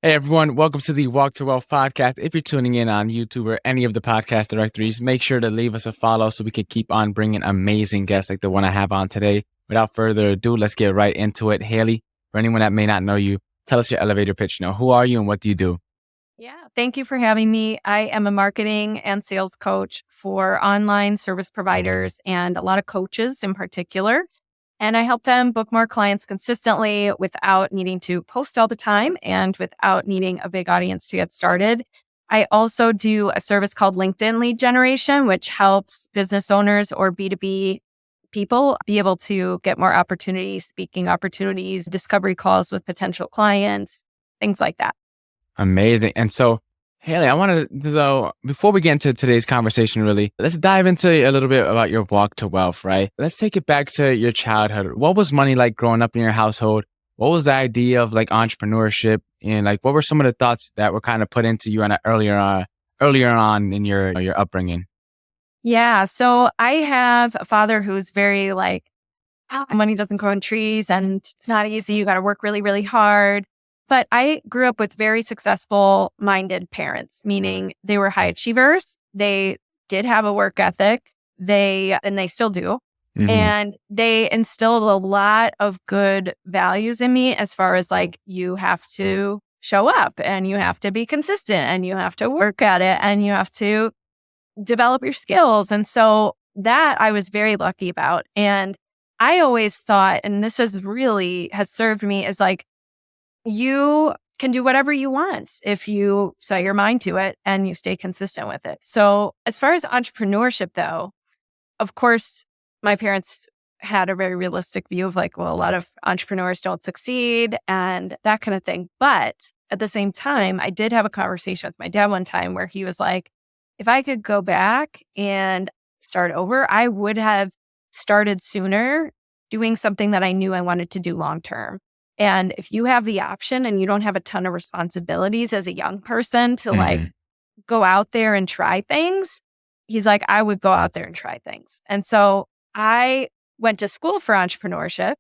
Hey everyone, welcome to the Walk to Wealth podcast. If you're tuning in on YouTube or any of the podcast directories, make sure to leave us a follow so we can keep on bringing amazing guests like the one I have on today. Without further ado, let's get right into it. Hailey, for anyone that may not know you, tell us your elevator pitch. Who are you and what do you do? Yeah, thank you for having me. I am a marketing and sales coach for online service providers and a lot of coaches in particular. And I help them book more clients consistently without needing to post all the time and without needing a big audience to get started. I also do a service called LinkedIn lead generation, which helps business owners or B2B people be able to get more opportunities, speaking opportunities, discovery calls with potential clients, things like that. Amazing. And so, Hailey, I wanted to, though, before we get into today's conversation, really, let's dive into a little bit about your walk to wealth, right? Let's take it back to your childhood. What was money like growing up in your household? What was the idea of like entrepreneurship? And like, what were some of the thoughts that were kind of put into you on earlier on in your upbringing? Yeah. So I have a father who's very like, money doesn't grow on trees and it's not easy. You got to work really, really hard. But I grew up with very successful minded parents, meaning they were high achievers. They did have a work ethic. And they still do. Mm-hmm. And they instilled a lot of good values in me as far as like, you have to show up and you have to be consistent and you have to work at it and you have to develop your skills. And so that I was very lucky about. And I always thought, and this has served me as like, you can do whatever you want if you set your mind to it and you stay consistent with it. So as far as entrepreneurship though, of course, my parents had a very realistic view of like, well, a lot of entrepreneurs don't succeed and that kind of thing. But at the same time, I did have a conversation with my dad one time where he was like, if I could go back and start over, I would have started sooner doing something that I knew I wanted to do long term. And if you have the option and you don't have a ton of responsibilities as a young person to like go out there and try things, he's like, I would go out there and try things. And so I went to school for entrepreneurship,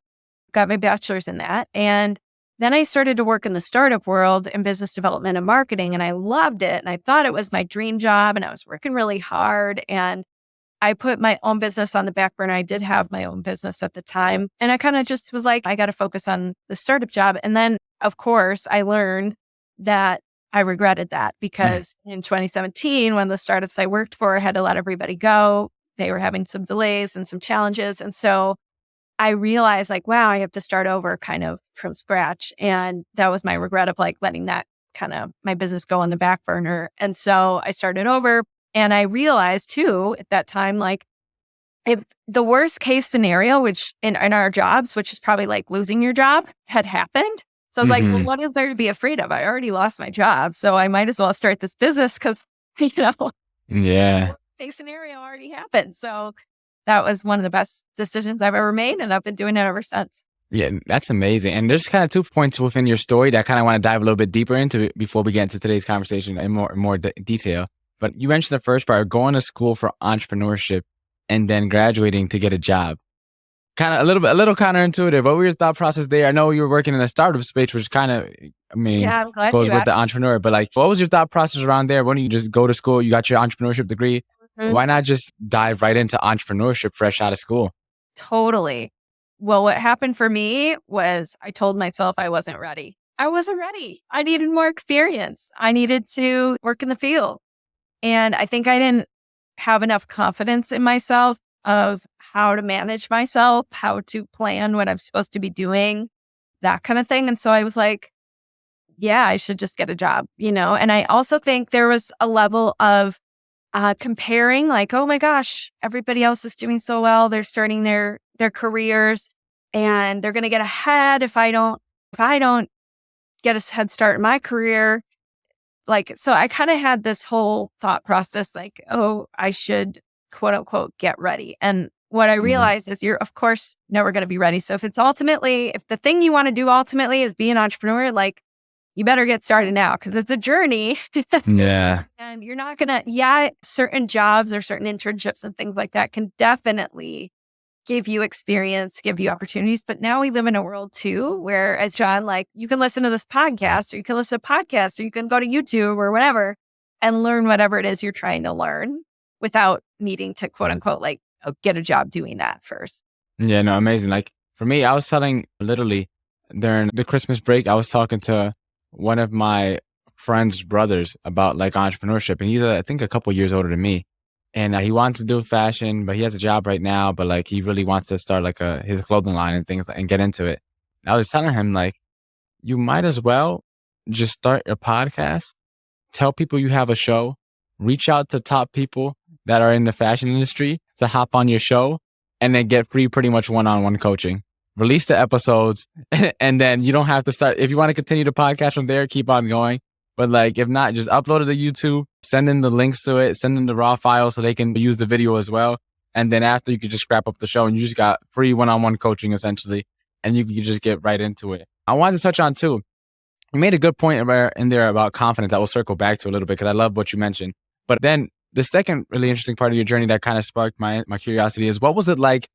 got my bachelor's in that. And then I started to work in the startup world in business development and marketing. And I loved it. And I thought it was my dream job. And I was working really hard. And I put my own business on the back burner. I did have my own business at the time. And I kind of just was like, I got to focus on the startup job. And then, of course, I learned that I regretted that because in 2017, when the startups I worked for had to let everybody go, they were having some delays and some challenges. And so I realized like, wow, I have to start over kind of from scratch. And that was my regret of like letting that kind of my business go on the back burner. And so I started over. And I realized too at that time, like if the worst case scenario, which in our jobs, which is probably like losing your job, had happened. So I was like, well, what is there to be afraid of? I already lost my job. So I might as well start this business because, yeah, the worst case scenario already happened. So that was one of the best decisions I've ever made. And I've been doing it ever since. Yeah, that's amazing. And there's kind of 2 points within your story that I kind of want to dive a little bit deeper into before we get into today's conversation in more detail. But you mentioned the first part, going to school for entrepreneurship and then graduating to get a job. Kind of a little counterintuitive. What were your thought process there? I know you were working in a startup space, which kind of, I'm glad goes with the entrepreneur. But like, what was your thought process around there? Why don't you just go to school? You got your entrepreneurship degree. Why not just dive right into entrepreneurship fresh out of school? Totally. Well, what happened for me was I told myself I wasn't ready. I wasn't ready. I needed more experience. I needed to work in the field. And I think I didn't have enough confidence in myself of how to manage myself, how to plan what I'm supposed to be doing, that kind of thing. And so I was like, yeah, I should just get a job, And I also think there was a level of comparing like, oh my gosh, everybody else is doing so well. They're starting their careers and they're going to get ahead if I don't get a head start in my career. Like, so I kind of had this whole thought process like, oh, I should quote unquote get ready. And what I realized is you're of course never going to be ready. So if the thing you want to do ultimately is be an entrepreneur, like you better get started now because it's a journey. Yeah. And you're not going to, certain jobs or certain internships and things like that can definitely give you experience, give you opportunities. But now we live in a world too, where as John, like you can listen to this podcast or you can listen to podcasts or you can go to YouTube or whatever and learn whatever it is you're trying to learn without needing to quote unquote, like get a job doing that first. Yeah, no, amazing. Like for me, I was telling literally during the Christmas break, I was talking to one of my friend's brothers about like entrepreneurship. And he's, I think, a couple years older than me. And he wants to do fashion, but he has a job right now. But like he really wants to start like his clothing line and things and get into it. And I was telling him like, you might as well just start your podcast, tell people you have a show, reach out to top people that are in the fashion industry to hop on your show, and then get free pretty much one-on-one coaching. Release the episodes, and then you don't have to start. If you want to continue the podcast from there, keep on going. But like, if not, just upload it to YouTube, send in the links to it, send in the raw files so they can use the video as well. And then after, you could just scrap up the show and you just got free one-on-one coaching essentially. And you can just get right into it. I wanted to touch on too, you made a good point in there about confidence that we'll circle back to a little bit because I love what you mentioned. But then the second really interesting part of your journey that kind of sparked my curiosity is, what was it like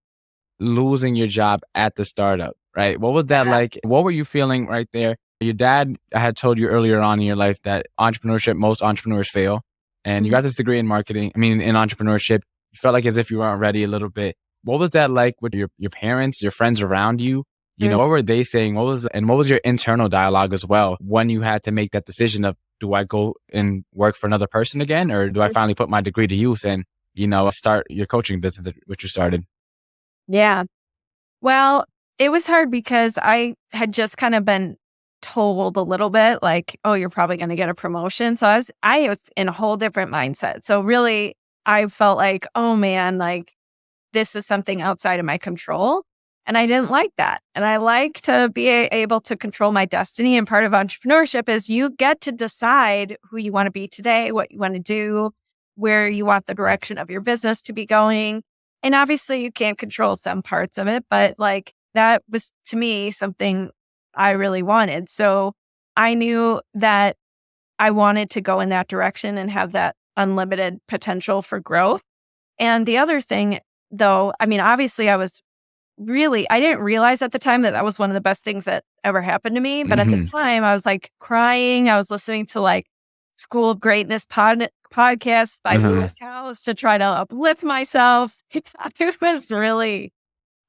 losing your job at the startup, right? What was that like? What were you feeling right there? Your dad had told you earlier on in your life that most entrepreneurs fail. And you got this degree in marketing, in entrepreneurship. You felt like as if you weren't ready a little bit. What was that like with your parents, your friends around you? What were they saying? What was your internal dialogue as well when you had to make that decision of, do I go and work for another person again? Or do I finally put my degree to use and, start your coaching business, which you started? Yeah. Well, it was hard because I had just kind of been told a little bit like, oh, you're probably going to get a promotion. So I was in a whole different mindset. So really, I felt like, oh man, like this is something outside of my control. And I didn't like that. And I like to be able to control my destiny. And part of entrepreneurship is you get to decide who you want to be today, what you want to do, where you want the direction of your business to be going. And obviously you can't control some parts of it, but like that was to me something I really wanted. So I knew that I wanted to go in that direction and have that unlimited potential for growth. And the other thing though, obviously I didn't realize at the time that was one of the best things that ever happened to me. But at the time I was like crying. I was listening to like School of Greatness podcasts by Lewis Howes to try to uplift myself. It was really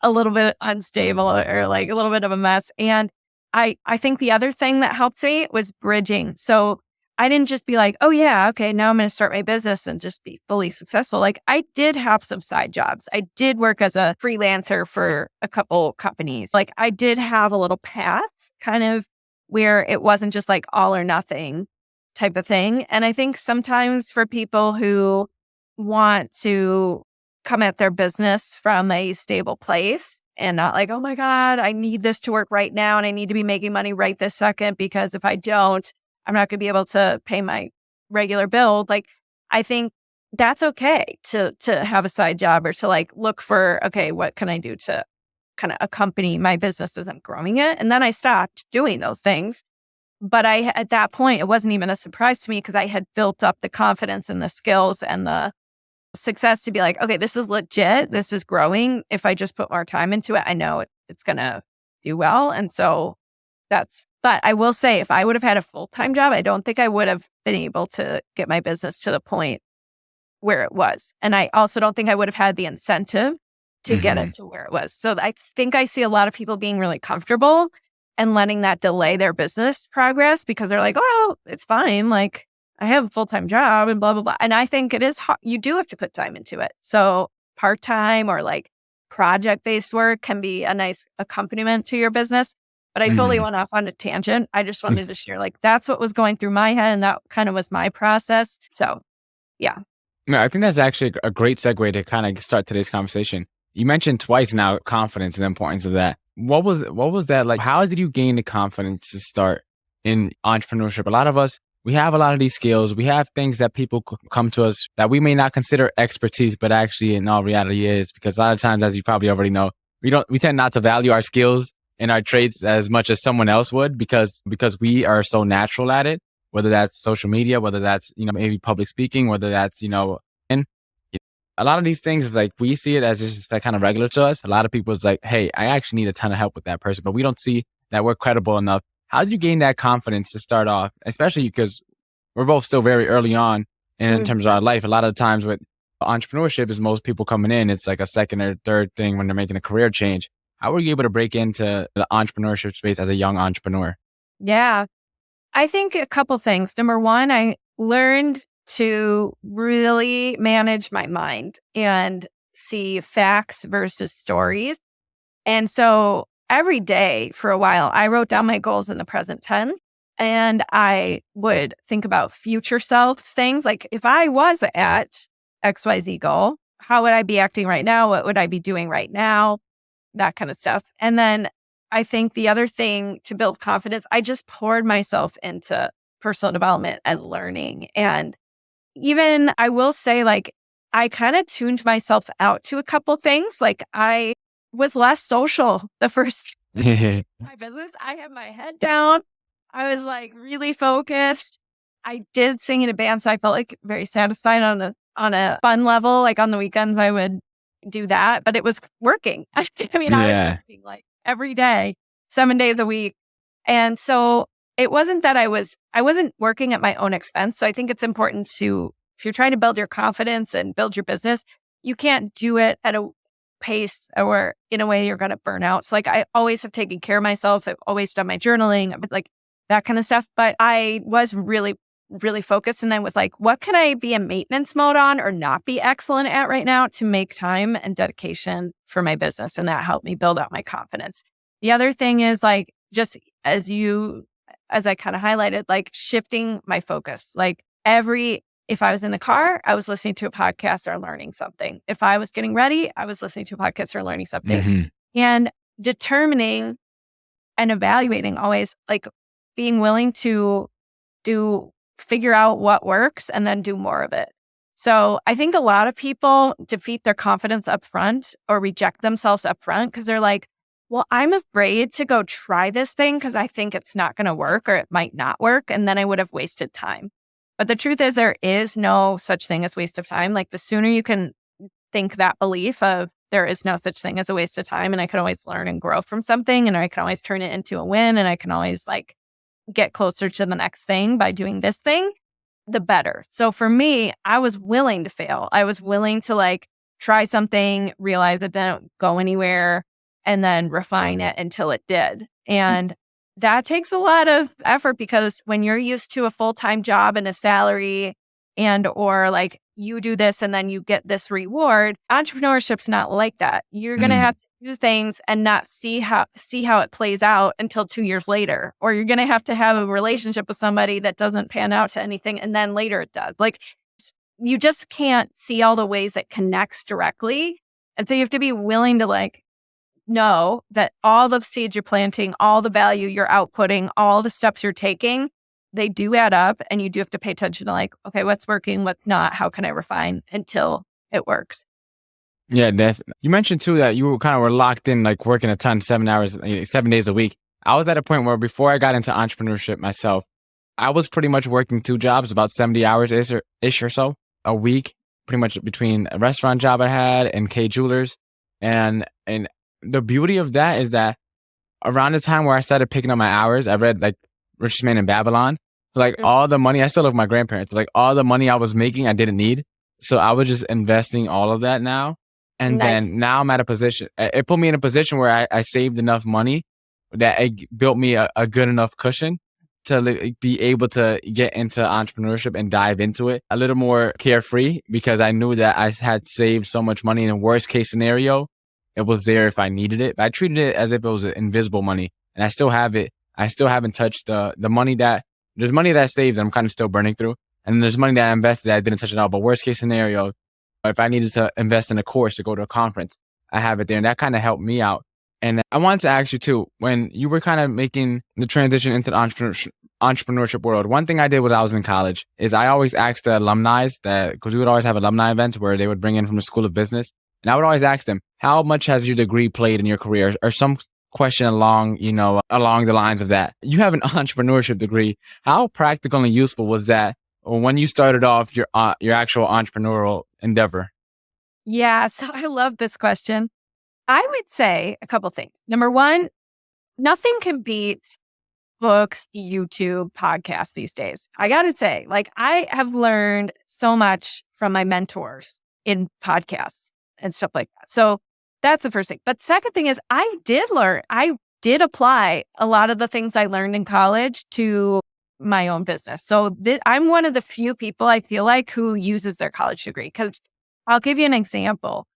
a little bit unstable or like a little bit of a mess. And I think the other thing that helped me was bridging. So I didn't just be like, oh yeah, okay, now I'm going to start my business and just be fully successful. Like I did have some side jobs. I did work as a freelancer for a couple companies. Like I did have a little path kind of where it wasn't just like all or nothing type of thing. And I think sometimes for people who want to come at their business from a stable place and not like, oh my God, I need this to work right now and I need to be making money right this second because if I don't, I'm not going to be able to pay my regular bill. Like, I think that's okay to have a side job or to like look for, okay, what can I do to kind of accompany my business as I'm growing it? And then I stopped doing those things. But at that point, it wasn't even a surprise to me because I had built up the confidence and the skills and the success to be like, okay, this is legit. This is growing. If I just put more time into it, I know it's going to do well. And so but I will say, if I would have had a full-time job, I don't think I would have been able to get my business to the point where it was. And I also don't think I would have had the incentive to get it to where it was. So I think I see a lot of people being really comfortable and letting that delay their business progress because they're like, oh, it's fine. Like I have a full-time job and blah, blah, blah. And I think it is hard. You do have to put time into it. So part-time or like project-based work can be a nice accompaniment to your business. But I totally went off on a tangent. I just wanted to share, like, that's what was going through my head. And that kind of was my process. So, yeah. No, I think that's actually a great segue to kind of start today's conversation. You mentioned twice now confidence and the importance of that. What was that like? How did you gain the confidence to start in entrepreneurship? A lot of us, we have a lot of these skills. We have things that people come to us that we may not consider expertise, but actually in all reality is, because a lot of times, as you probably already know, we tend not to value our skills and our traits as much as someone else would because we are so natural at it, whether that's social media, whether that's, maybe public speaking, whether that's, and a lot of these things is like, we see it as just like kind of regular to us. A lot of people is like, hey, I actually need a ton of help with that person, but we don't see that we're credible enough. How did you gain that confidence to start off, especially because we're both still very early on in terms of our life? A lot of the times with entrepreneurship is most people coming in, it's like a second or third thing when they're making a career change. How were you able to break into the entrepreneurship space as a young entrepreneur? Yeah. I think a couple things. Number one, I learned to really manage my mind and see facts versus stories. And so every day for a while, I wrote down my goals in the present tense, and I would think about future self things. Like if I was at XYZ goal, how would I be acting right now? What would I be doing right now? That kind of stuff. And then I think the other thing to build confidence, I just poured myself into personal development and learning. And even I will say, like, I kind of tuned myself out to a couple things. Like I was less social the first my business. I had my head down. I was like really focused. I did sing in a band, so I felt like very satisfied on a fun level. Like on the weekends, I would do that, but it was working. I mean, I was Yeah. working like every day, 7 days a week. And so it wasn't that I wasn't working at my own expense. So I think it's important to, if you're trying to build your confidence and build your business, you can't do it at a pace or in a way you're going to burn out. So like I always have taken care of myself. I've always done my journaling, like that kind of stuff. But I was really, really focused. And I was like, what can I be in maintenance mode on or not be excellent at right now to make time and dedication for my business? And that helped me build out my confidence. The other thing is like, just as I kind of highlighted, like shifting my focus. Like if I was in the car, I was listening to a podcast or learning something. If I was getting ready, I was listening to a podcast or learning something. Mm-hmm. And determining and evaluating always, like being willing to figure out what works and then do more of it. So I think a lot of people defeat their confidence up front or reject themselves up front because they're like, well, I'm afraid to go try this thing because I think it's not going to work or it might not work. And then I would have wasted time. But the truth is there is no such thing as waste of time. Like the sooner you can think that belief of there is no such thing as a waste of time and I can always learn and grow from something and I can always turn it into a win and I can always like get closer to the next thing by doing this thing, the better. So for me, I was willing to fail. I was willing to like try something, realize it didn't go anywhere, and then refine it until it did. And that takes a lot of effort because when you're used to a full-time job and a salary and or like you do this and then you get this reward, entrepreneurship's not like that. You're going to have to do things and not see how it plays out until 2 years later. Or you're going to have a relationship with somebody that doesn't pan out to anything and then later it does. Like you just can't see all the ways it connects directly. And so you have to be willing to like know that all the seeds you're planting, all the value you're outputting, all the steps you're taking, they do add up and you do have to pay attention to like, okay, what's working, what's not, how can I refine until it works? Yeah, definitely. You mentioned too that you were locked in, like working a ton, 7 days a week. I was at a point where before I got into entrepreneurship myself, I was pretty much working 2 jobs, about 70 hours ish or so a week, pretty much between a restaurant job I had and K Jewelers. And the beauty of that is that around the time where I started picking up my hours, I read like Richest Man in Babylon. Like all the money, I still live with my grandparents. Like all the money I was making, I didn't need. So I was just investing all of that now. And Nice. then now I'm at a position, it put me in a position where I saved enough money that it built me a good enough cushion to be able to get into entrepreneurship and dive into it a little more carefree because I knew that I had saved so much money in a worst case scenario. It was there if I needed it. But I treated it as if it was invisible money and I still have it. I still haven't touched the money there's money that I saved that I'm kind of still burning through. And there's money that I invested that I didn't touch at all. But worst case scenario, if I needed to invest in a course to go to a conference, I have it there. And that kind of helped me out. And I wanted to ask you too, when you were kind of making the transition into the entrepreneurship world, one thing I did when I was in college is I always asked the alumni because we would always have alumni events where they would bring in from the School of Business. And I would always ask them, how much has your degree played in your career? Or some question along the lines of that. You have an entrepreneurship degree. How practical and useful was that when you started off your actual entrepreneurial endeavor? Yeah. So I love this question. I would say a couple things. Number one, nothing can beat books, YouTube, podcasts these days. I got to say, like, I have learned so much from my mentors in podcasts and stuff like that. So that's the first thing. But second thing is, I did apply a lot of the things I learned in college to my own business. So I'm one of the few people I feel like who uses their college degree. Because I'll give you an example.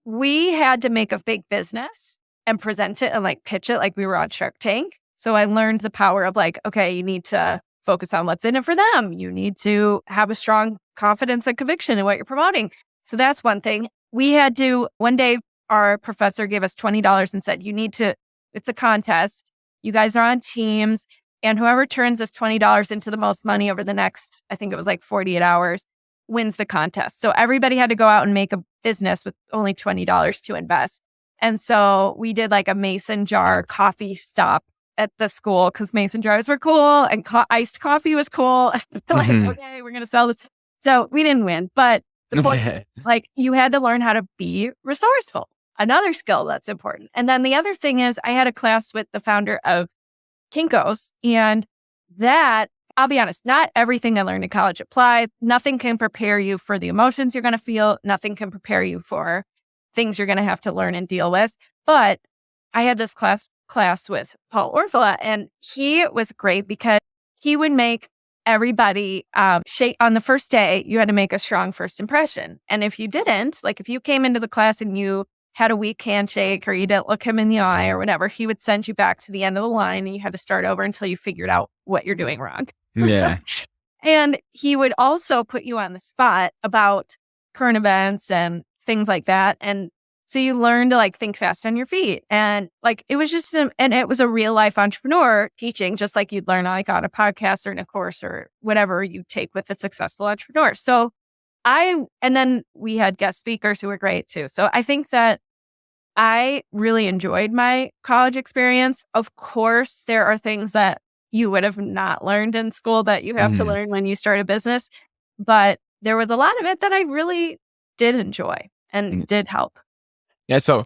We had to make a fake business and present it and like pitch it like we were on Shark Tank. So I learned the power of like, okay, you need to focus on what's in it for them. You need to have a strong confidence and conviction in what you're promoting. So that's one thing. One day, our professor gave us $20 and said, it's a contest. You guys are on teams. And whoever turns this $20 into the most money over the next, I think it was like 48 hours, wins the contest. So everybody had to go out and make a business with only $20 to invest. And so we did like a mason jar coffee stop at the school because mason jars were cool and iced coffee was cool. Like, okay, we're going to sell this. So we didn't win. But the point is, like, you had to learn how to be resourceful. Another skill that's important. And then the other thing is I had a class with the founder of Kinko's, and that, I'll be honest, not everything I learned in college applied. Nothing can prepare you for the emotions you're going to feel. Nothing can prepare you for things you're going to have to learn and deal with. But I had this class with Paul Orfila, and he was great because he would make everybody shake. On the first day, you had to make a strong first impression. And if you didn't, like if you came into the class and you had a weak handshake or you didn't look him in the eye or whatever, he would send you back to the end of the line and you had to start over until you figured out what you're doing wrong. Yeah. And he would also put you on the spot about current events and things like that. And so you learn to like think fast on your feet. And like, it was just, and it was a real life entrepreneur teaching, just like you'd learn like on a podcast or in a course or whatever you take with a successful entrepreneur. So and then we had guest speakers who were great too. So I think that I really enjoyed my college experience. Of course, there are things that you would have not learned in school that you have to learn when you start a business. But there was a lot of it that I really did enjoy and did help. Yeah. So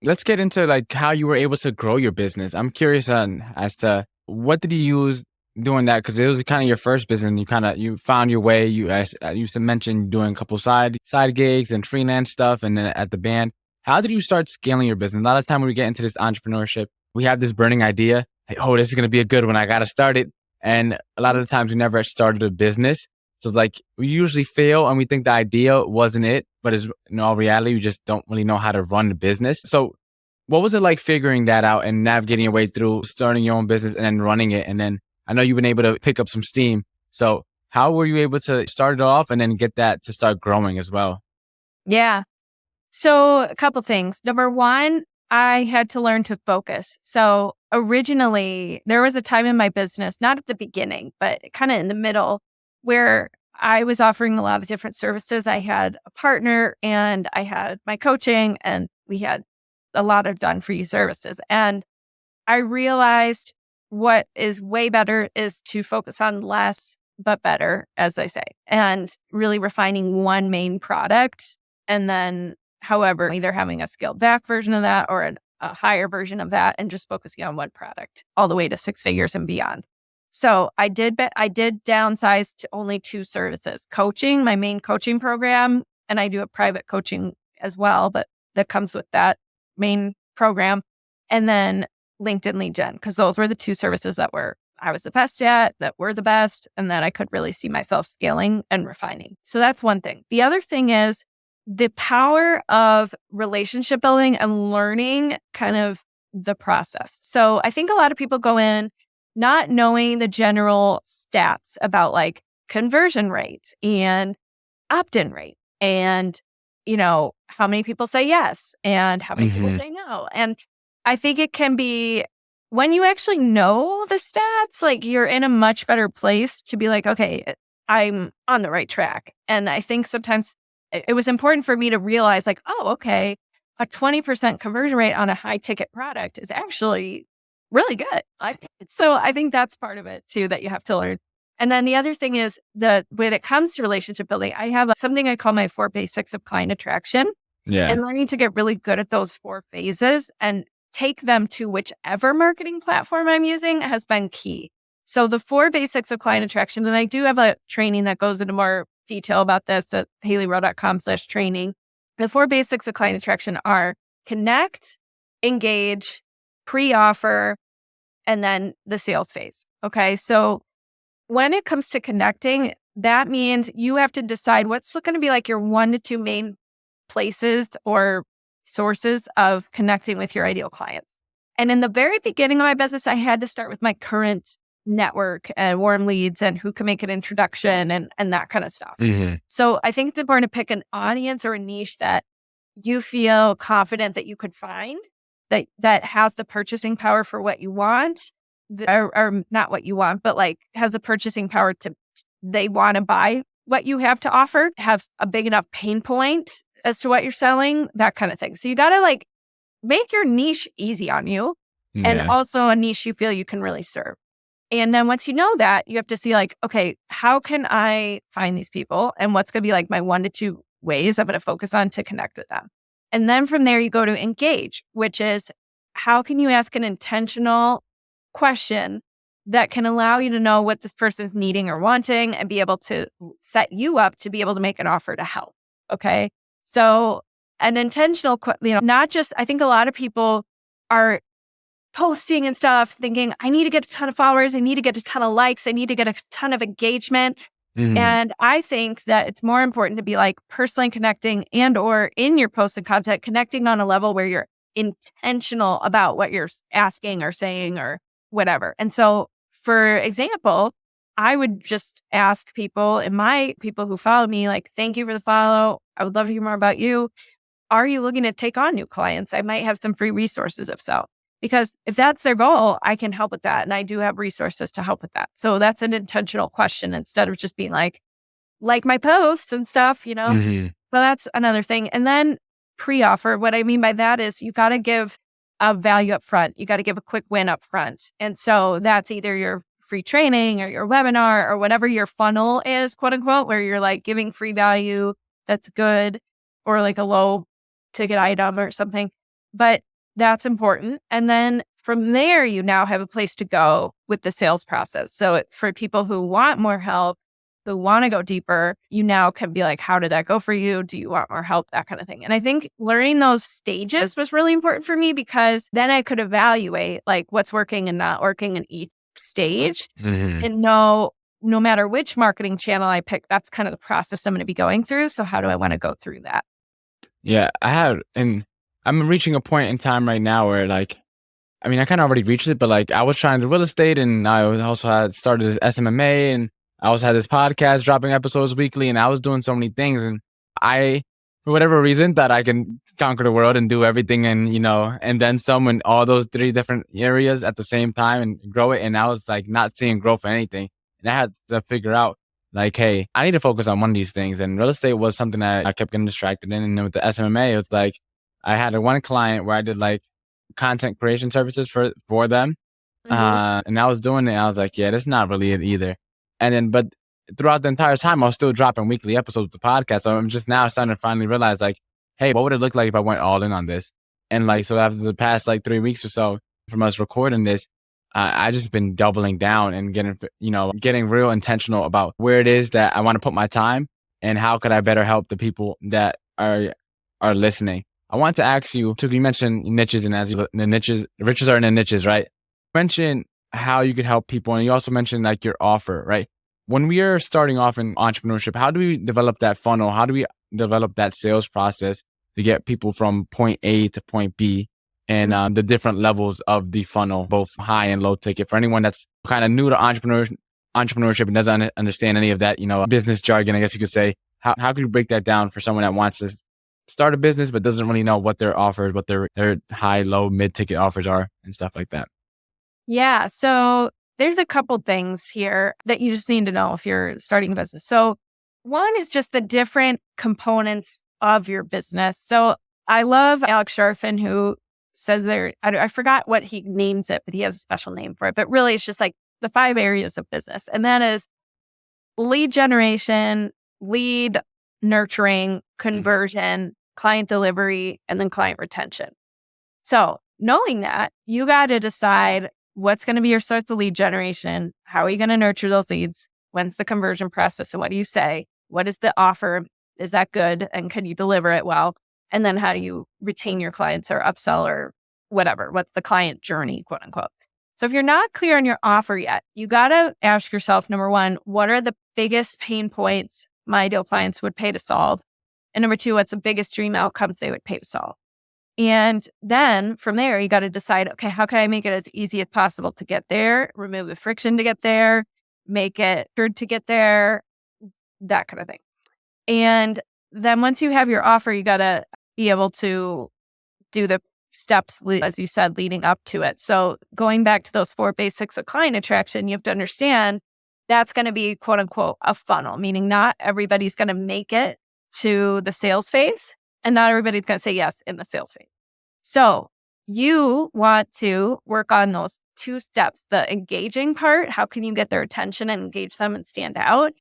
let's get into like how you were able to grow your business. I'm curious as to what did you use doing that? Because it was kind of your first business. And you found your way. You used to mention doing a couple side gigs and freelance stuff, and then at the band. How did you start scaling your business? A lot of time when we get into this entrepreneurship, we have this burning idea. Like, oh, this is going to be a good one. I got to start it. And a lot of the times we never started a business. So like we usually fail and we think the idea wasn't it, but in all reality, we just don't really know how to run the business. So what was it like figuring that out and navigating your way through starting your own business and then running it? And then I know you've been able to pick up some steam. So how were you able to start it off and then get that to start growing as well? Yeah. So a couple things. Number one, I had to learn to focus. So originally, there was a time in my business, not at the beginning, but kind of in the middle, where I was offering a lot of different services. I had a partner and I had my coaching, and we had a lot of done for you services. And I realized what is way better is to focus on less, but better, as they say, and really refining one main product. And then, however, either having a scaled back version of that or a higher version of that, and just focusing on one product all the way to 6 figures and beyond. So I did downsize to only 2 services: coaching, my main coaching program, and I do a private coaching as well, but that comes with that main program, and then LinkedIn lead gen, because those were the 2 services that I was the best at, that were the best, and that I could really see myself scaling and refining. So that's one thing. The other thing is the power of relationship building and learning kind of the process. So I think a lot of people go in not knowing the general stats about like conversion rate and opt-in rate and, how many people say yes and how many people say no. And I think it can be, when you actually know the stats, like you're in a much better place to be like, okay, I'm on the right track. And I think sometimes it was important for me to realize like, oh, okay, a 20% conversion rate on a high ticket product is actually really good. So I think that's part of it too, that you have to learn. And then the other thing is that when it comes to relationship building, I have something I call my 4 basics of client attraction. Yeah. And learning to get really good at those 4 phases and take them to whichever marketing platform I'm using has been key. So the 4 basics of client attraction, and I do have a training that goes into more detail about this at haileyrowe.com/training. The 4 basics of client attraction are connect, engage, pre-offer, and then the sales phase. Okay. So when it comes to connecting, that means you have to decide what's going to be like your 1 to 2 main places or sources of connecting with your ideal clients. And in the very beginning of my business, I had to start with my current network and warm leads and who can make an introduction and that kind of stuff. Mm-hmm. So I think it's important to pick an audience or a niche that you feel confident that you could find that has the purchasing power for what you want, or not what you want, but like has the purchasing power to, they want to buy what you have to offer, have a big enough pain point as to what you're selling, that kind of thing. So you got to like make your niche easy on you and also a niche you feel you can really serve. And then once you know that, you have to see like, okay, how can I find these people? And what's going to be like my 1 to 2 ways I'm going to focus on to connect with them? And then from there, you go to engage, which is how can you ask an intentional question that can allow you to know what this person's needing or wanting and be able to set you up to be able to make an offer to help. Okay. So an intentional, not just, I think a lot of people are posting and stuff thinking, I need to get a ton of followers. I need to get a ton of likes. I need to get a ton of engagement. Mm-hmm. And I think that it's more important to be like personally connecting and or in your posts and content, connecting on a level where you're intentional about what you're asking or saying or whatever. And so, for example, I would just ask people and my people who follow me, like, thank you for the follow. I would love to hear more about you. Are you looking to take on new clients? I might have some free resources if so. Because if that's their goal, I can help with that. And I do have resources to help with that. So that's an intentional question instead of just being like my posts and stuff, Mm-hmm. So that's another thing. And then pre-offer, what I mean by that is you got to give a value up front. You got to give a quick win up front. And so that's either your free training or your webinar or whatever your funnel is, quote unquote, where you're like giving free value that's good or like a low ticket item or something. But that's important. And then from there, you now have a place to go with the sales process. So it's for people who want more help, who want to go deeper, you now can be like, how did that go for you? Do you want more help? That kind of thing. And I think learning those stages was really important for me because then I could evaluate like what's working and not working in each stage and know no matter which marketing channel I pick, that's kind of the process I'm going to be going through. So how do I want to go through that? Yeah, I'm reaching a point in time right now where I kind of already reached it, but like I was trying to real estate and I also had started this SMMA and I also had this podcast dropping episodes weekly and I was doing so many things and I, for whatever reason, thought I can conquer the world and do everything and, and then some in all those 3 different areas at the same time and grow it. And I was like not seeing growth in anything. And I had to figure out like, hey, I need to focus on one of these things. And real estate was something that I kept getting distracted in. And then with the SMMA, it was like, I had one client where I did like content creation services for them. And I was doing it. And I was like, yeah, that's not really it either. And then, but throughout the entire time, I was still dropping weekly episodes of the podcast. So I'm just now starting to finally realize like, hey, what would it look like if I went all in on this? And like, so after the past like 3 weeks or so from us recording this, I just been doubling down and getting real intentional about where it is that I want to put my time and how could I better help the people that are listening. I want to ask you, too, you mentioned niches and the niches, the riches are in the niches, right? You mentioned how you could help people. And you also mentioned like your offer, right? When we are starting off in entrepreneurship, how do we develop that funnel? How do we develop that sales process to get people from point A to point B and the different levels of the funnel, both high and low ticket? For anyone that's kind of new to entrepreneurship and doesn't understand any of that, business jargon, I guess you could say, how could you break that down for someone that wants to start a business but doesn't really know what they're offered, what their high, low, mid-ticket offers are and stuff like that? Yeah. So there's a couple things here that you just need to know if you're starting a business. So one is just the different components of your business. So I love Alex Sharfin, who says I forgot what he names it, but he has a special name for it. But really, it's just like the 5 areas of business. And that is lead generation, lead nurturing, conversion, client delivery, and then client retention. So knowing that, you got to decide what's going to be your source of lead generation. How are you going to nurture those leads? When's the conversion process? And what do you say? What is the offer? Is that good? And can you deliver it well? And then how do you retain your clients or upsell or whatever? What's the client journey, quote unquote? So if you're not clear on your offer yet, you got to ask yourself, number one, what are the biggest pain points my ideal clients would pay to solve? And number two, what's the biggest dream outcomes they would pay to solve? And then from there, you got to decide, okay, how can I make it as easy as possible to get there, remove the friction to get there, make it good to get there, that kind of thing. And then once you have your offer, you got to be able to do the steps, as you said, leading up to it. So going back to those 4 basics of client attraction, you have to understand that's going to be, quote unquote, a funnel, meaning not everybody's going to make it to the sales phase and not everybody's going to say yes in the sales phase. So you want to work on those 2 steps, the engaging part, how can you get their attention and engage them and stand out?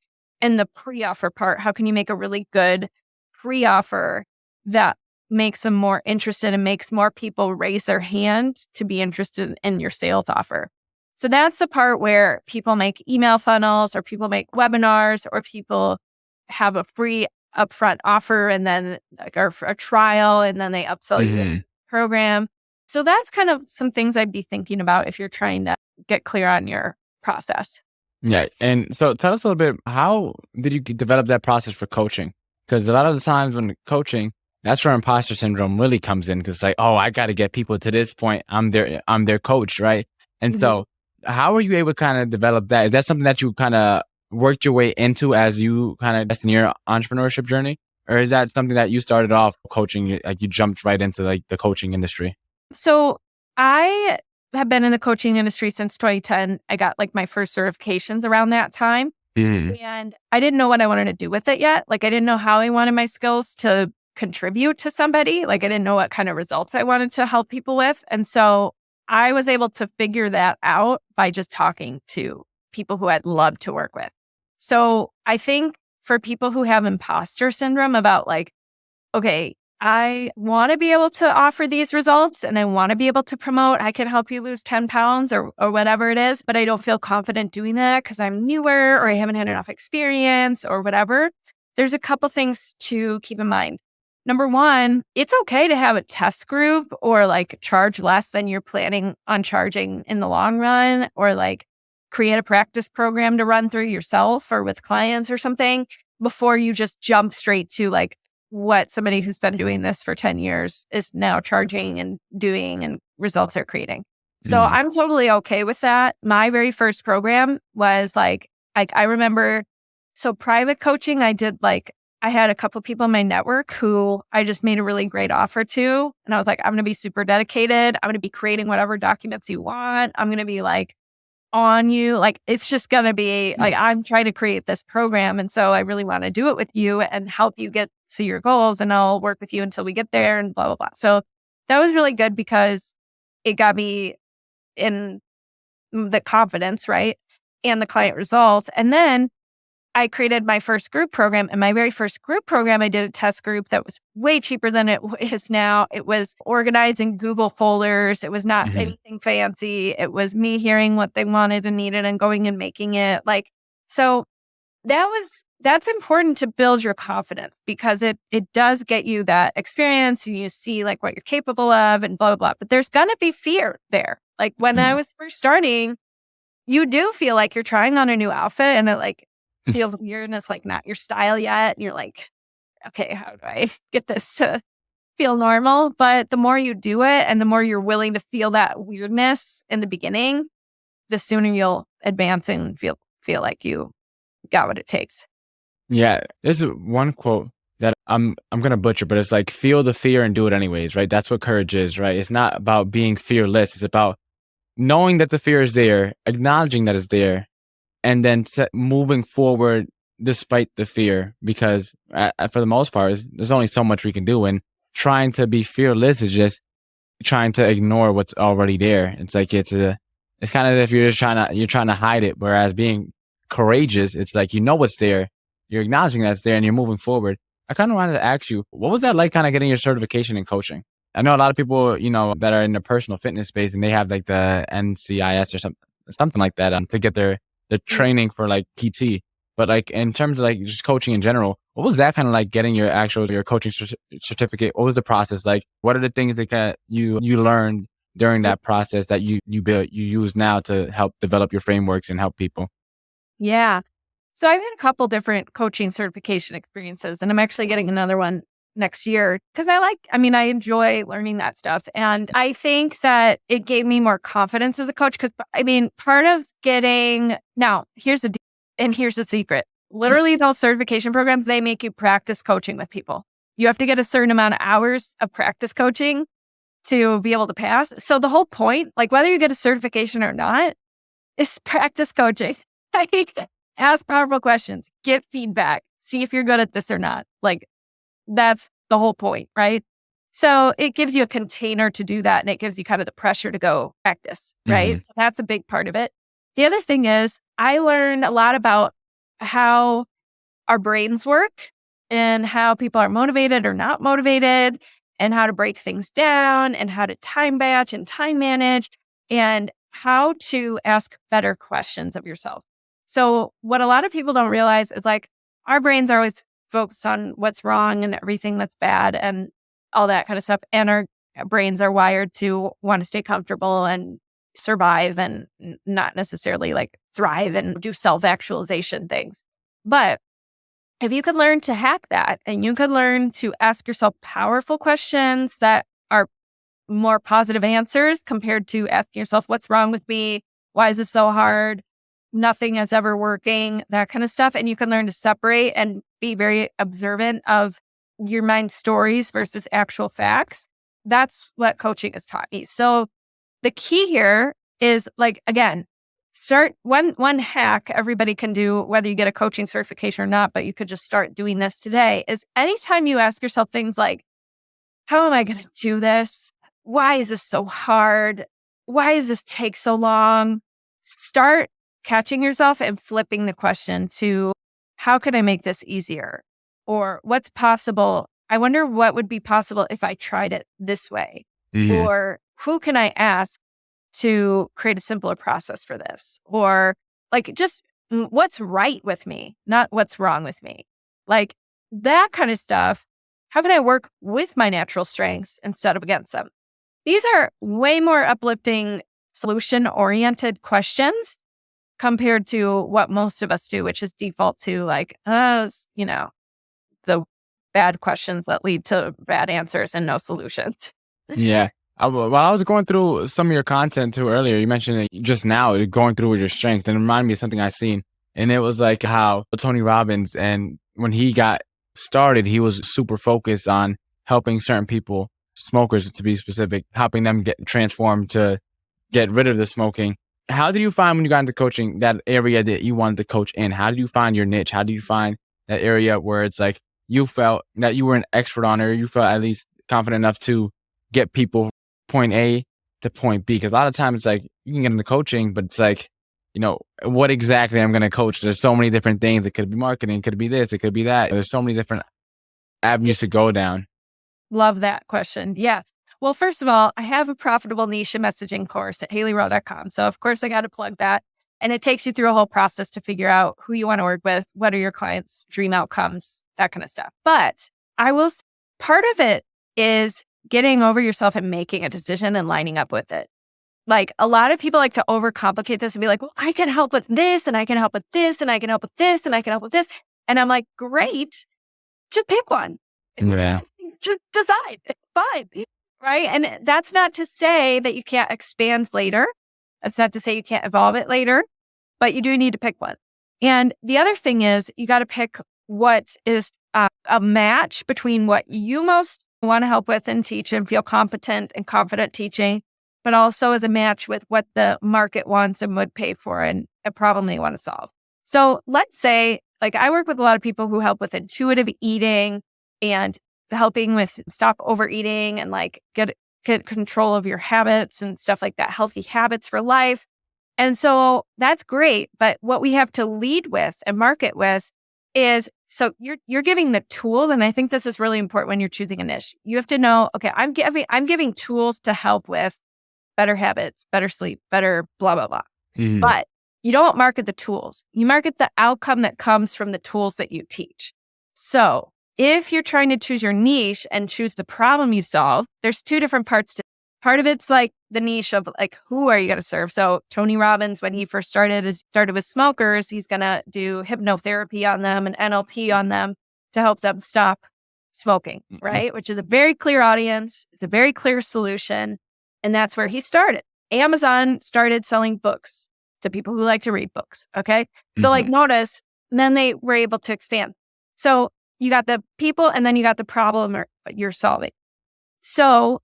And the pre-offer part, how can you make a really good pre-offer that makes them more interested and makes more people raise their hand to be interested in your sales offer? So that's the part where people make email funnels or people make webinars or people have a free upfront offer and then or a trial and then they upsell you into the program. So that's kind of some things I'd be thinking about if you're trying to get clear on your process. Yeah. And so tell us a little bit, how did you develop that process for coaching? Because a lot of the times when coaching, that's where imposter syndrome really comes in. Because it's like, oh, I got to get people to this point. I'm their coach, right? And so how were you able to kind of develop that? Is that something that you kind of worked your way into as you kind of in your entrepreneurship journey? Or is that something that you started off coaching, like you jumped right into like the coaching industry? So I have been in the coaching industry since 2010. I got like my first certifications around that time. And I didn't know what I wanted to do with it yet. Like I didn't know how I wanted my skills to contribute to somebody. Like I didn't know what kind of results I wanted to help people with. And so I was able to figure that out by just talking to people who I'd love to work with. So I think for people who have imposter syndrome about like, okay, I want to be able to offer these results and I want to be able to promote, I can help you lose 10 pounds or whatever it is, but I don't feel confident doing that because I'm newer or I haven't had enough experience or whatever. There's a couple things to keep in mind. Number one, it's okay to have a test group or like charge less than you're planning on charging in the long run, or like create a practice program to run through yourself or with clients or something before you just jump straight to like what somebody who's been doing this for 10 years is now charging and doing and results they're creating. So I'm totally okay with that. My very first program was like I remember, so private coaching, I had a couple people in my network who I just made a really great offer to. And I was like, I'm going to be super dedicated. I'm going to be creating whatever documents you want. I'm going to be like on you. Like, it's just going to be like, I'm trying to create this program. And so I really want to do it with you and help you get to your goals. And I'll work with you until we get there and blah, blah, blah. So that was really good because it got me in the confidence, right? And the client results. And then I created my first group program. And my very first group program, I did a test group that was way cheaper than it is now. It was organized in Google folders. It was not anything fancy. It was me hearing what they wanted and needed and going and making it. Like, so that's important to build your confidence because it does get you that experience and you see like what you're capable of and blah, blah, blah. But there's going to be fear there. Like when I was first starting, you do feel like you're trying on a new outfit and it like feels weird and it's like not your style yet. And you're like, okay, how do I get this to feel normal? But the more you do it and the more you're willing to feel that weirdness in the beginning, the sooner you'll advance and feel like you got what it takes. Yeah. There's one quote that I'm going to butcher, but it's like, feel the fear and do it anyways, right? That's what courage is, right? It's not about being fearless. It's about knowing that the fear is there, acknowledging that it's there, and then moving forward despite the fear, because for the most part, there's only so much we can do. And trying to be fearless is just trying to ignore what's already there. It's like it's kind of if you're trying to hide it, whereas being courageous. It's like, you know what's there, you're acknowledging that's there, and you're moving forward. I kind of wanted to ask you, what was that like kind of getting your certification in coaching? I know a lot of people, that are in the personal fitness space and they have like the NCIS or something like that to get their training for like PT. But like in terms of like just coaching in general, what was that kind of like getting your coaching certificate? What was the process like? What are the things that you learned during that process that you use now to help develop your frameworks and help people? Yeah. So I've had a couple different coaching certification experiences, and I'm actually getting another one next year because I enjoy learning that stuff. And I think that it gave me more confidence as a coach because, part of now here's here's the secret. Literally those certification programs, they make you practice coaching with people. You have to get a certain amount of hours of practice coaching to be able to pass. So the whole point, like whether you get a certification or not, is practice coaching. Ask powerful questions, get feedback, see if you're good at this or not. Like that's the whole point, right? So it gives you a container to do that, and it gives you kind of the pressure to go practice, right? So that's a big part of it. The other thing is I learned a lot about how our brains work and how people are motivated or not motivated and how to break things down and how to time batch and time manage and how to ask better questions of yourself. So what a lot of people don't realize is like our brains are always focused on what's wrong and everything that's bad and all that kind of stuff. And our brains are wired to want to stay comfortable and survive and not necessarily like thrive and do self-actualization things. But if you could learn to hack that and you could learn to ask yourself powerful questions that are more positive answers compared to asking yourself, what's wrong with me? Why is this so hard? Nothing is ever working, that kind of stuff. And you can learn to separate and be very observant of your mind's stories versus actual facts. That's what coaching has taught me. So the key here is like, again, start one hack everybody can do, whether you get a coaching certification or not, but you could just start doing this today is anytime you ask yourself things like, how am I going to do this? Why is this so hard? Why does this take so long? Start catching yourself and flipping the question to how can I make this easier? Or what's possible? I wonder what would be possible if I tried it this way. Or who can I ask to create a simpler process for this? Or like just what's right with me, not what's wrong with me. Like that kind of stuff. How can I work with my natural strengths instead of against them? These are way more uplifting, solution-oriented questions compared to what most of us do, which is default to like, the bad questions that lead to bad answers and no solutions. Yeah. While I was going through some of your content too earlier, you mentioned it just now, going through with your strength, and it reminded me of something I seen. And it was like how Tony Robbins, and when he got started, he was super focused on helping certain people, smokers to be specific, helping them get transformed to get rid of the smoking. How did you find when you got into coaching that area that you wanted to coach in? How did you find your niche? How did you find that area where it's like you felt that you were an expert on, or you felt at least confident enough to get people point A to point B? Because a lot of times it's like you can get into coaching, but it's like, what exactly I'm going to coach? There's so many different things. It could be marketing, it could be this, it could be that. There's so many different avenues to go down. Love that question. Yeah. Well, first of all, I have a profitable niche messaging course at HaileyRowe.com. So of course I got to plug that. And it takes you through a whole process to figure out who you want to work with, what are your clients' dream outcomes, that kind of stuff. But part of it is getting over yourself and making a decision and lining up with it. Like a lot of people like to overcomplicate this and be like, well, I can help with this and I can help with this and I can help with this and I can help with this. And I'm like, great, just pick one. Yeah. Just decide. It's fine. Right. And that's not to say that you can't expand later. That's not to say you can't evolve it later, but you do need to pick one. And the other thing is you got to pick what is a match between what you most want to help with and teach and feel competent and confident teaching, but also as a match with what the market wants and would pay for and a problem they want to solve. So let's say, like I work with a lot of people who help with intuitive eating and helping with stop overeating and like get control of your habits and stuff like that, healthy habits for life. And so that's great. But what we have to lead with and market with is, so you're giving the tools. And I think this is really important when you're choosing a niche. You have to know, okay, I'm giving tools to help with better habits, better sleep, better blah, blah, blah. Mhm. But you don't market the tools. You market the outcome that comes from the tools that you teach. So if you're trying to choose your niche and choose the problem you solve, there's two different parts to it. Part of it's like the niche of like, who are you going to serve? So Tony Robbins, when he first started with smokers, he's going to do hypnotherapy on them and NLP on them to help them stop smoking, right? Which is a very clear audience. It's a very clear solution. And that's where he started. Amazon started selling books to people who like to read books. Okay. So like notice, and then they were able to expand. So you got the people and then you got the problem you're solving. So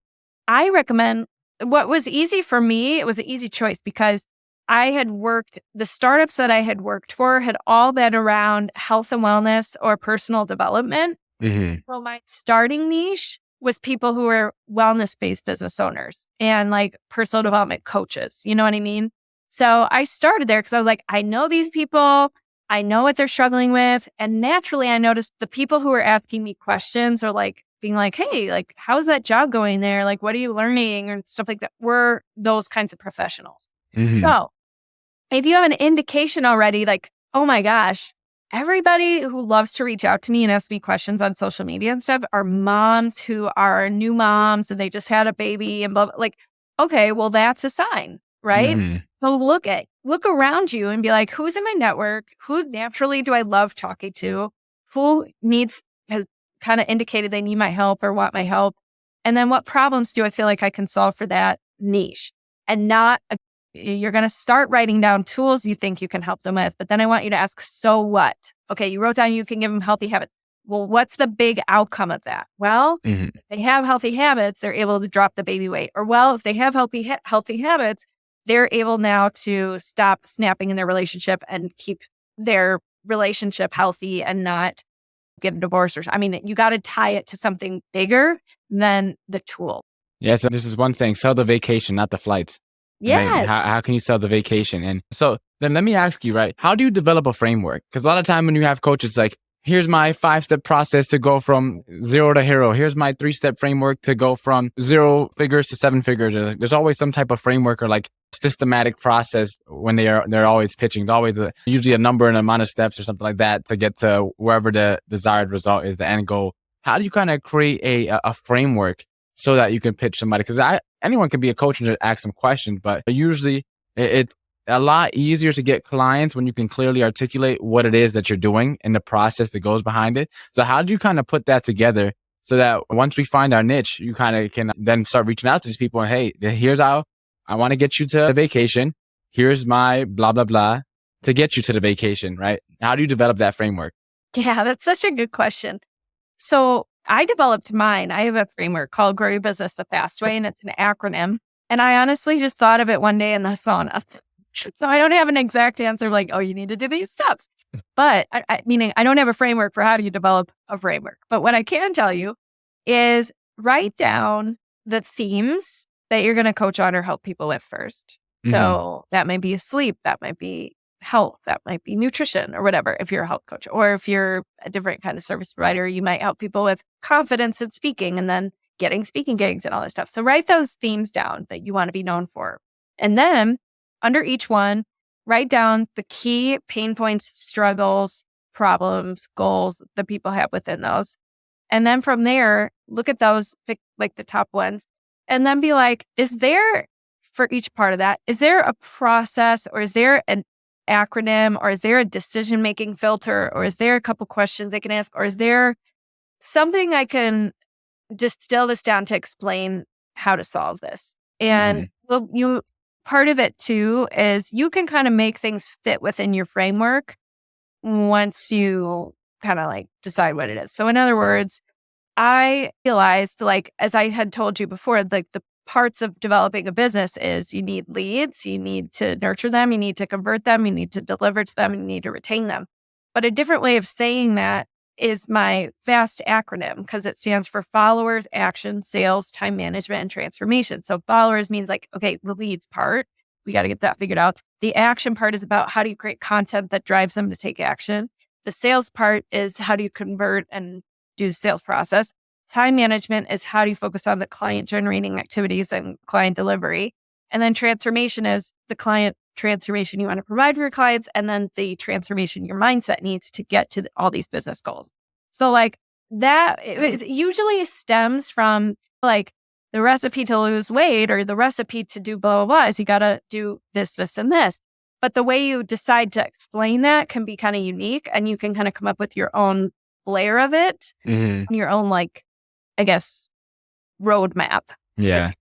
I recommend what was easy for me. It was an easy choice because the startups that I had worked for had all been around health and wellness or personal development. So my starting niche was people who were wellness-based business owners and like personal development coaches. You know what I mean? So I started there because I was like, I know these people. I know what they're struggling with. And naturally, I noticed the people who were asking me questions or like being like, hey, like, how's that job going there? Like, what are you learning? Or stuff like that were those kinds of professionals. So if you have an indication already, like, oh my gosh, everybody who loves to reach out to me and ask me questions on social media and stuff are moms who are new moms and they just had a baby and blah, blah. Like, okay, well, that's a sign, right? So look around you and be like, who's in my network? Who naturally do I love talking to? Who has kind of indicated they need my help or want my help? And then what problems do I feel like I can solve for that niche? And you're going to start writing down tools you think you can help them with. But then I want you to ask, so what? Okay, you wrote down you can give them healthy habits. Well, what's the big outcome of that? Well, if they have healthy habits, they're able to drop the baby weight. Or well, if they have healthy habits, they're able now to stop snapping in their relationship and keep their relationship healthy and not get a divorce. You got to tie it to something bigger than the tool. Yeah, so this is one thing. Sell the vacation, not the flights. Right? Yes. How can you sell the vacation? And so then let me ask you, right? How do you develop a framework? Because a lot of time when you have coaches, like, here's my 5-step process to go from 0 to hero. Here's my 3-step framework to go from 0 figures to 7 figures. There's always some type of framework or like systematic process when they're always pitching. There's always usually a number and amount of steps or something like that to get to wherever the desired result is, the end goal. How do you kind of create a framework so that you can pitch somebody? Because anyone can be a coach and just ask some questions, but usually it's a lot easier to get clients when you can clearly articulate what it is that you're doing and the process that goes behind it. So how do you kind of put that together so that once we find our niche, you kind of can then start reaching out to these people and, hey, here's how I want to get you to the vacation. Here's my blah, blah, blah to get you to the vacation, right? How do you develop that framework? Yeah, that's such a good question. So I developed mine. I have a framework called Grow Your Business the Fast Way, and it's an acronym. And I honestly just thought of it one day in the sauna. So I don't have an exact answer like, oh, you need to do these steps. But meaning I don't have a framework for how do you develop a framework. But what I can tell you is write down the themes that you're going to coach on or help people with first. So that might be sleep, that might be health, that might be nutrition or whatever, if you're a health coach. Or if you're a different kind of service provider, you might help people with confidence in speaking and then getting speaking gigs and all that stuff. So write those themes down that you want to be known for. And then under each one, write down the key pain points, struggles, problems, goals that people have within those. And then from there, look at those, pick like the top ones, and then be like, is there, for each part of that, is there a process or is there an acronym or is there a decision-making filter or is there a couple questions I can ask or is there something I can distill this down to explain how to solve this? And part of it too is you can kind of make things fit within your framework once you kind of like decide what it is. So in other words, I realized, like, as I had told you before, like the parts of developing a business is you need leads, you need to nurture them, you need to convert them, you need to deliver to them, and you need to retain them. But a different way of saying that is my FAST acronym because it stands for followers, action, sales, time management, and transformation. So followers means like, okay, the leads part. We got to get that figured out. The action part is about how do you create content that drives them to take action. The sales part is how do you convert and do the sales process. Time management is how do you focus on the client generating activities and client delivery. And then transformation is the client transformation you want to provide for your clients, and then the transformation your mindset needs to get to all these business goals. So like that, it usually stems from like the recipe to lose weight or the recipe to do blah, blah, blah is you got to do this, this, and this. But the way you decide to explain that can be kind of unique, and you can kind of come up with your own layer of it, your own, like, I guess, roadmap. Yeah.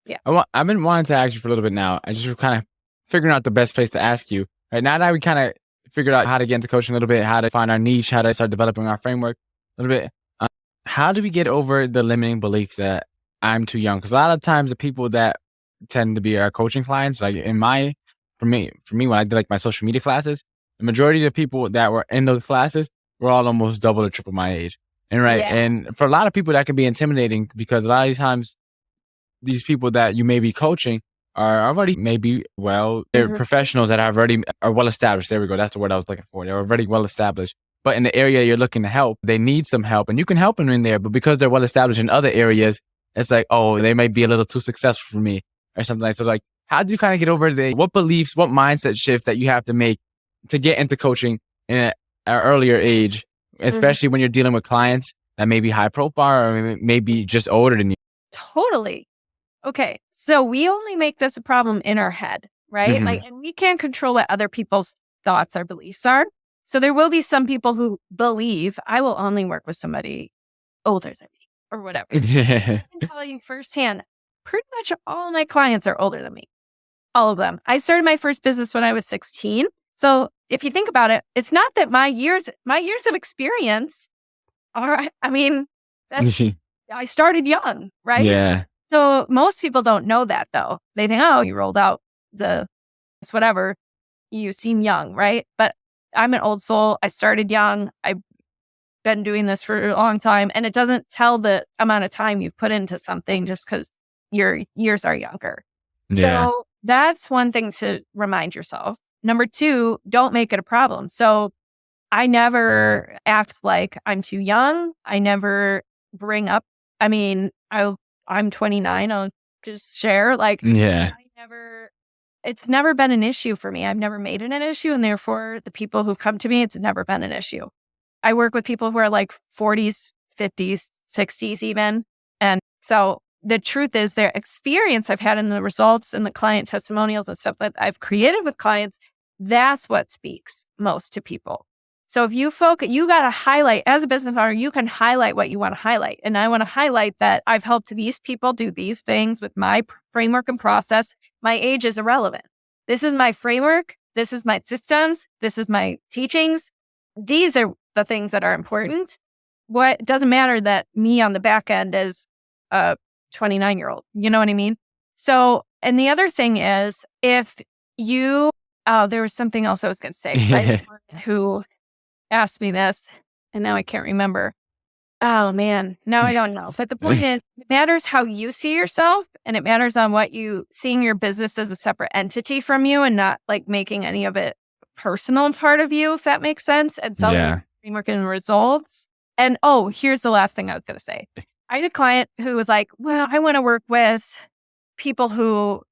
Yeah. I've been wanting to ask you for a little bit now. I just kind of figuring out the best place to ask you. Right now that we kind of figured out how to get into coaching a little bit, how to find our niche, how to start developing our framework a little bit. How do we get over the limiting belief that I'm too young? Because a lot of times the people that tend to be our coaching clients, like for me, when I did like my social media classes, the majority of the people that were in those classes were all almost double or triple my age. And and for a lot of people that can be intimidating because a lot of these times, these people that you may be coaching are already they're professionals that are well established. There we go. That's the word I was looking for. They're already well established. But in the area you're looking to help, they need some help, and you can help them in there. But because they're well established in other areas, it's like, oh, they might be a little too successful for me or something like that. So like, how do you kind of get over what beliefs, what mindset shift that you have to make to get into coaching in an earlier age, especially when you're dealing with clients that may be high profile or maybe just older than you? Totally. Okay. So we only make this a problem in our head, right? Like, and we can't control what other people's thoughts or beliefs are. So there will be some people who believe I will only work with somebody older than me or whatever. I can tell you firsthand, pretty much all my clients are older than me. All of them. I started my first business when I was 16. So if you think about it, it's not that my years of experience are, I mean, I started young, right? Yeah. So most people don't know that though. They think, oh, you rolled out whatever. You seem young, right? But I'm an old soul. I started young. I've been doing this for a long time. And it doesn't tell the amount of time you've put into something just because your years are younger. Yeah. So that's one thing to remind yourself. Number two, don't make it a problem. So I never act like I'm too young. I never bring up, I mean, I'm 29. I'll just share. Like, it's never been an issue for me. I've never made it an issue. And therefore, the people who've come to me, it's never been an issue. I work with people who are like 40s, 50s, 60s even. And so the truth is their experience I've had in the results and the client testimonials and stuff that I've created with clients, that's what speaks most to people. So if you focus, you got to highlight, as a business owner, you can highlight what you want to highlight. And I want to highlight that I've helped these people do these things with my framework and process. My age is irrelevant. This is my framework. This is my systems. This is my teachings. These are the things that are important. What doesn't matter that me on the back end is a 29-year-old. You know what I mean? So, and the other thing is if you, there was something else I was going to say, who asked me this, and now I can't remember. Oh man, now I don't know. But the point is, it matters how you see yourself, and it matters on what you seeing your business as a separate entity from you, and not like making any of it personal part of you, if that makes sense. And selling framework and results. And here's the last thing I was going to say. I had a client who was like, "Well, I want to work with people who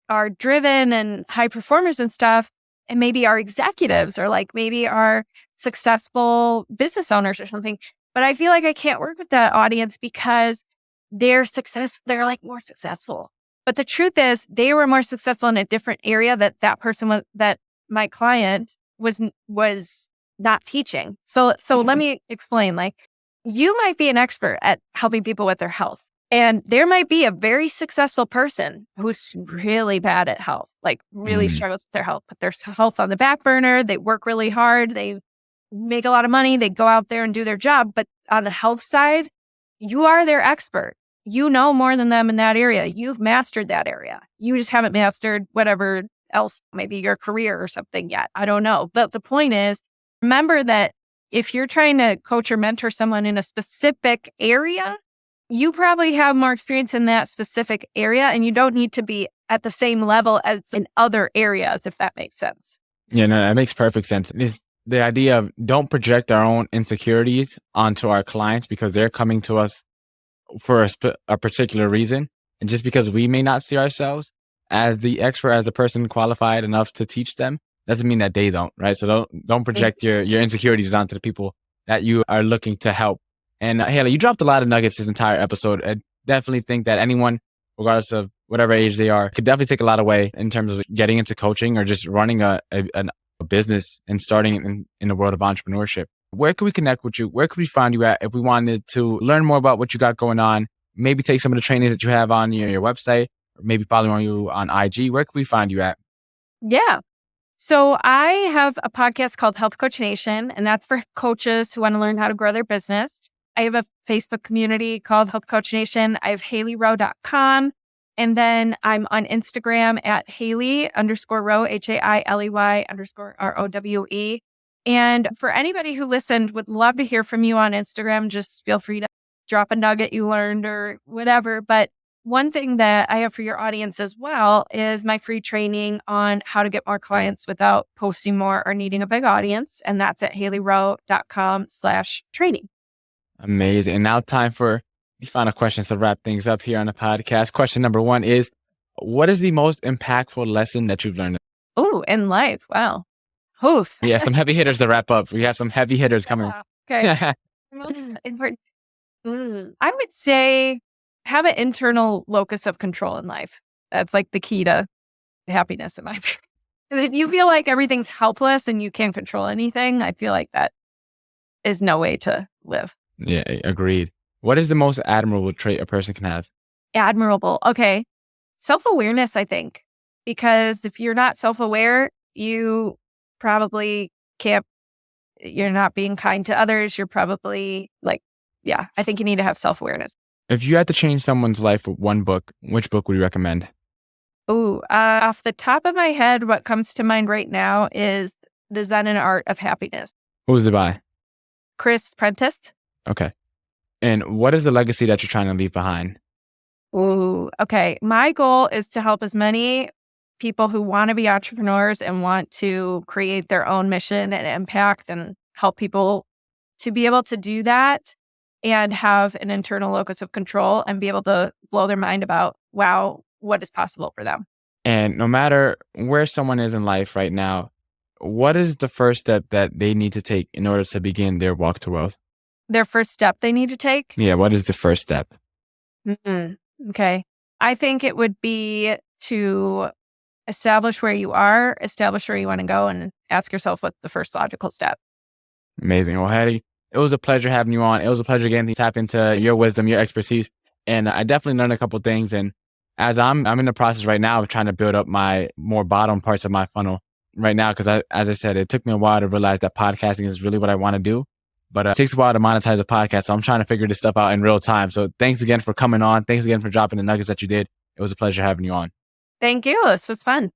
are driven and high performers and stuff." And maybe are executives or like maybe are successful business owners or something. But I feel like I can't work with that audience because they're like more successful. But the truth is they were more successful in a different area that person was, that my client was not teaching. So let me explain, like you might be an expert at helping people with their health. And there might be a very successful person who's really bad at health, like really struggles with their health, put their health on the back burner. They work really hard. They make a lot of money. They go out there and do their job. But on the health side, you are their expert. You know more than them in that area. You've mastered that area. You just haven't mastered whatever else, maybe your career or something yet. I don't know. But the point is, remember that if you're trying to coach or mentor someone in a specific area, you probably have more experience in that specific area, and you don't need to be at the same level as in other areas, if that makes sense. Yeah, no, that makes perfect sense. It's the idea of don't project our own insecurities onto our clients because they're coming to us for a particular reason. And just because we may not see ourselves as the expert, as the person qualified enough to teach them, doesn't mean that they don't, right? So don't project your insecurities onto the people that you are looking to help. And Hailey, you dropped a lot of nuggets this entire episode. I definitely think that anyone, regardless of whatever age they are, could definitely take a lot away in terms of getting into coaching or just running a business and starting in the world of entrepreneurship. Where can we connect with you? Where can we find you at if we wanted to learn more about what you got going on? Maybe take some of the trainings that you have on your website, or maybe follow you on IG. Where can we find you at? Yeah. So I have a podcast called Health Coach Nation, and that's for coaches who want to learn how to grow their business. I have a Facebook community called Health Coach Nation. I have HaileyRowe.com. And then I'm on Instagram at Hailey_Rowe, HAILEY_ROWE. And for anybody who listened, would love to hear from you on Instagram. Just feel free to drop a nugget you learned or whatever. But one thing that I have for your audience as well is my free training on how to get more clients without posting more or needing a big audience. And that's at HaileyRowe.com/training. Amazing. And now time for the final questions to wrap things up here on the podcast. Question number 1 is, what is the most impactful lesson that you've learned? Oh, in life. Wow. Oof. Yeah, some heavy hitters to wrap up. We have some heavy hitters coming. Okay. Most important. I would say have an internal locus of control in life. That's like the key to happiness in my opinion. If you feel like everything's helpless and you can't control anything, I feel like that is no way to live. Yeah, agreed. What is the most admirable trait a person can have? Admirable. Okay. Self-awareness, I think. Because if you're not self-aware, you probably you're not being kind to others. You're probably I think you need to have self-awareness. If you had to change someone's life with one book, which book would you recommend? Off the top of my head, what comes to mind right now is The Zen and Art of Happiness. Who's it by? Chris Prentice. Okay. And what is the legacy that you're trying to leave behind? Okay. My goal is to help as many people who want to be entrepreneurs and want to create their own mission and impact and help people to be able to do that and have an internal locus of control and be able to blow their mind about, wow, what is possible for them. And no matter where someone is in life right now, what is the first step that they need to take in order to begin their walk to wealth? Their first step they need to take? Yeah, what is the first step? Okay. I think it would be to establish where you are, establish where you want to go, and ask yourself what's the first logical step. Amazing. Well, Hailey, it was a pleasure having you on. It was a pleasure getting to tap into your wisdom, your expertise. And I definitely learned a couple of things. And as I'm in the process right now of trying to build up my more bottom parts of my funnel right now, because as I said, it took me a while to realize that podcasting is really what I want to do. But it takes a while to monetize a podcast. So I'm trying to figure this stuff out in real time. So thanks again for coming on. Thanks again for dropping the nuggets that you did. It was a pleasure having you on. Thank you. This was fun.